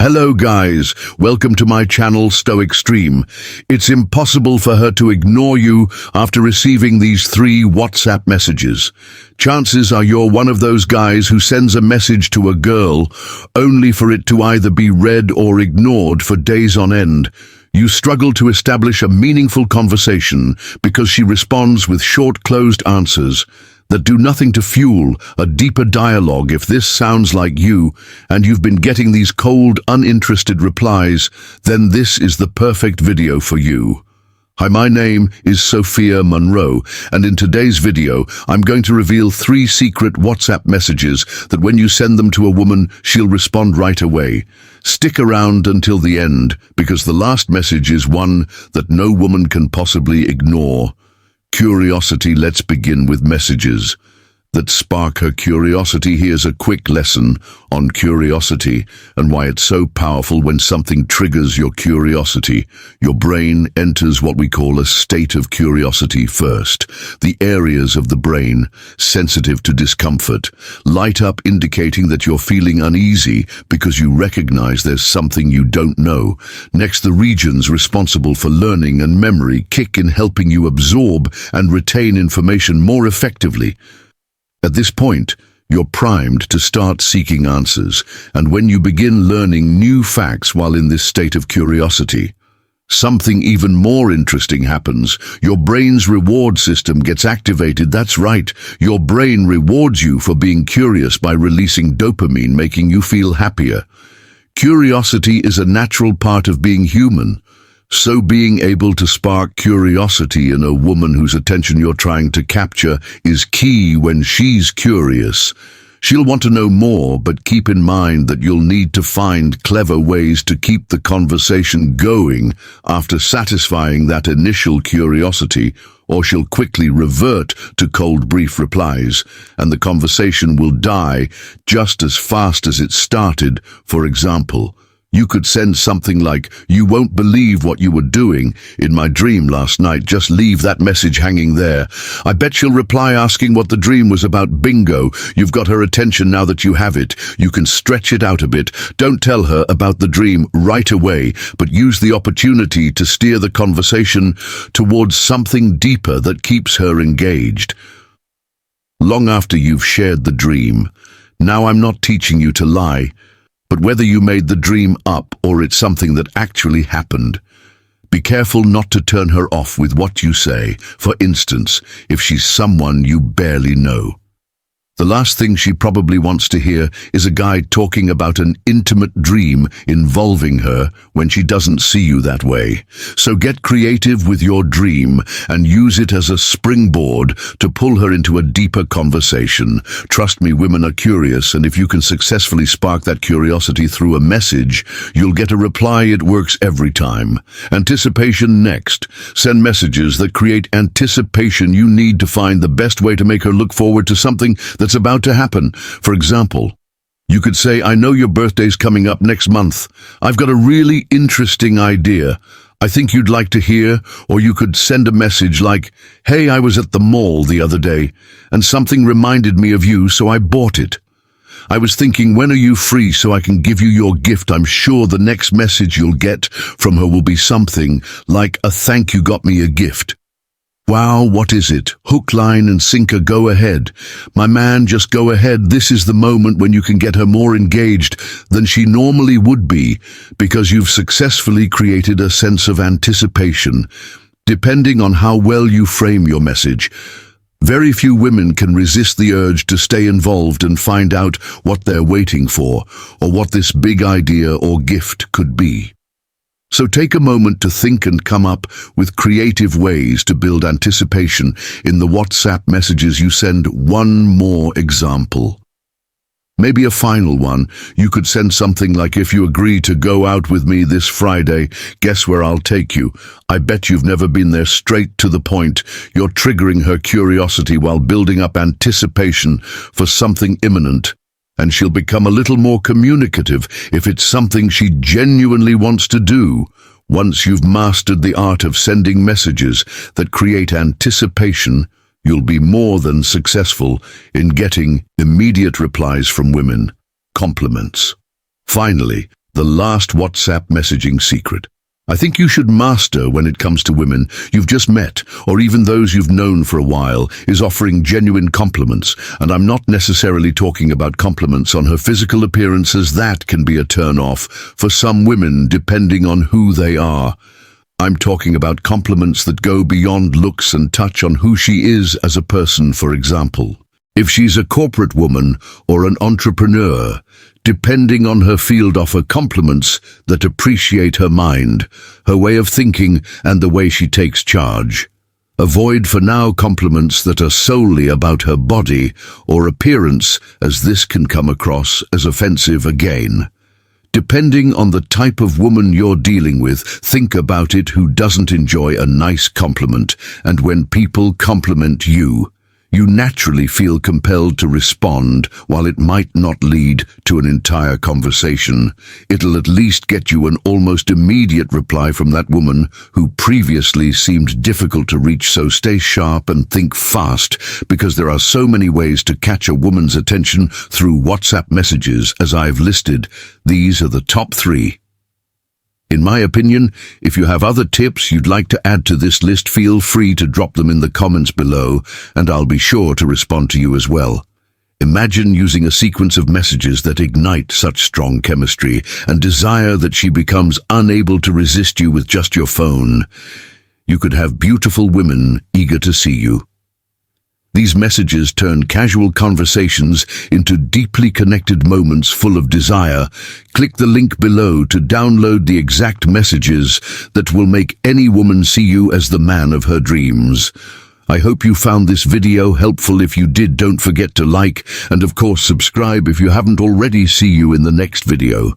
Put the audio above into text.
Hello guys, welcome to my channel Stoic Stream. It's impossible for her to ignore you after receiving these 3 WhatsApp messages. Chances are you're one of those guys who sends a message to a girl only for it to either be read or ignored for days on end. You struggle to establish a meaningful conversation because she responds with short closed answers that do nothing to fuel a deeper dialogue. If this sounds like you, and you've been getting these cold, uninterested replies, then this is the perfect video for you. Hi, my name is Sophia Monroe, and in today's video, I'm going to reveal 3 secret WhatsApp messages that when you send them to a woman, she'll respond right away. Stick around until the end, because the last message is one that no woman can possibly ignore. Curiosity. Let's begin with messages that spark her curiosity. Here's a quick lesson on curiosity and why it's so powerful. When something triggers your curiosity, your brain enters what we call a state of curiosity first. The areas of the brain sensitive to discomfort light up, indicating that you're feeling uneasy because you recognize there's something you don't know. Next, the regions responsible for learning and memory kick in, helping you absorb and retain information more effectively. At this point, you're primed to start seeking answers, and when you begin learning new facts while in this state of curiosity, something even more interesting happens. Your brain's reward system gets activated. That's right, your brain rewards you for being curious by releasing dopamine, making you feel happier. Curiosity is a natural part of being human. So being able to spark curiosity in a woman whose attention you're trying to capture is key. When she's curious, she'll want to know more, but keep in mind that you'll need to find clever ways to keep the conversation going after satisfying that initial curiosity, or she'll quickly revert to cold, brief replies, and the conversation will die just as fast as it started. For example, you could send something like, "You won't believe what you were doing in my dream last night." Just leave that message hanging there. I bet she'll reply asking what the dream was about. Bingo, you've got her attention now that you have it. You can stretch it out a bit. Don't tell her about the dream right away, but use the opportunity to steer the conversation towards something deeper that keeps her engaged. Long after you've shared the dream, now I'm not teaching you to lie, but whether you made the dream up or it's something that actually happened, be careful not to turn her off with what you say. For instance, if she's someone you barely know, the last thing she probably wants to hear is a guy talking about an intimate dream involving her when she doesn't see you that way. So get creative with your dream and use it as a springboard to pull her into a deeper conversation. Trust me, women are curious, and if you can successfully spark that curiosity through a message, you'll get a reply. It works every time. Anticipation. Next, send messages that create anticipation. You need to find the best way to make her look forward to something that's about to happen. For example, you could say, "I know your birthday's coming up next month. I've got a really interesting idea I think you'd like to hear." Or you could send a message like, "Hey, I was at the mall the other day, and something reminded me of you, so I bought it. I was thinking, when are you free so I can give you your gift?" I'm sure the next message you'll get from her will be something like a "Thank you, got me a gift." Wow, what is it? Hook, line, and sinker. Go ahead. My man, just go ahead. This is the moment when you can get her more engaged than she normally would be, because you've successfully created a sense of anticipation. Depending on how well you frame your message, very few women can resist the urge to stay involved and find out what they're waiting for, or what this big idea or gift could be. So take a moment to think and come up with creative ways to build anticipation in the WhatsApp messages you send. One more example, maybe a final one. You could send something like, "If you agree to go out with me this Friday, guess where I'll take you." I bet you've never been there. Straight to the point. You're triggering her curiosity while building up anticipation for something imminent. And she'll become a little more communicative if it's something she genuinely wants to do. Once you've mastered the art of sending messages that create anticipation, you'll be more than successful in getting immediate replies from women. Compliments. Finally, The last WhatsApp messaging secret. I think you should master when it comes to women you've just met, or even those you've known for a while, is offering genuine compliments. And I'm not necessarily talking about compliments on her physical appearance, as that can be a turn-off for some women depending on who they are. I'm talking about compliments that go beyond looks and touch on who she is as a person. For example, if she's a corporate woman or an entrepreneur, depending on her field, offer compliments that appreciate her mind, her way of thinking, and the way she takes charge. Avoid for now compliments that are solely about her body or appearance, as this can come across as offensive again. Depending on the type of woman you're dealing with, think about it. Who doesn't enjoy a nice compliment? And when people compliment you, you naturally feel compelled to respond. While it might not lead to an entire conversation, it'll at least get you an almost immediate reply from that woman who previously seemed difficult to reach. So stay sharp and think fast, because there are so many ways to catch a woman's attention through WhatsApp messages. As I've listed, these are the top 3. In my opinion, if you have other tips you'd like to add to this list, feel free to drop them in the comments below, and I'll be sure to respond to you as well. Imagine using a sequence of messages that ignite such strong chemistry and desire that she becomes unable to resist you with just your phone. You could have beautiful women eager to see you. These messages turn casual conversations into deeply connected moments full of desire. Click the link below to download the exact messages that will make any woman see you as the man of her dreams. I hope you found this video helpful. If you did, don't forget to like and of course subscribe if you haven't already. See you in the next video.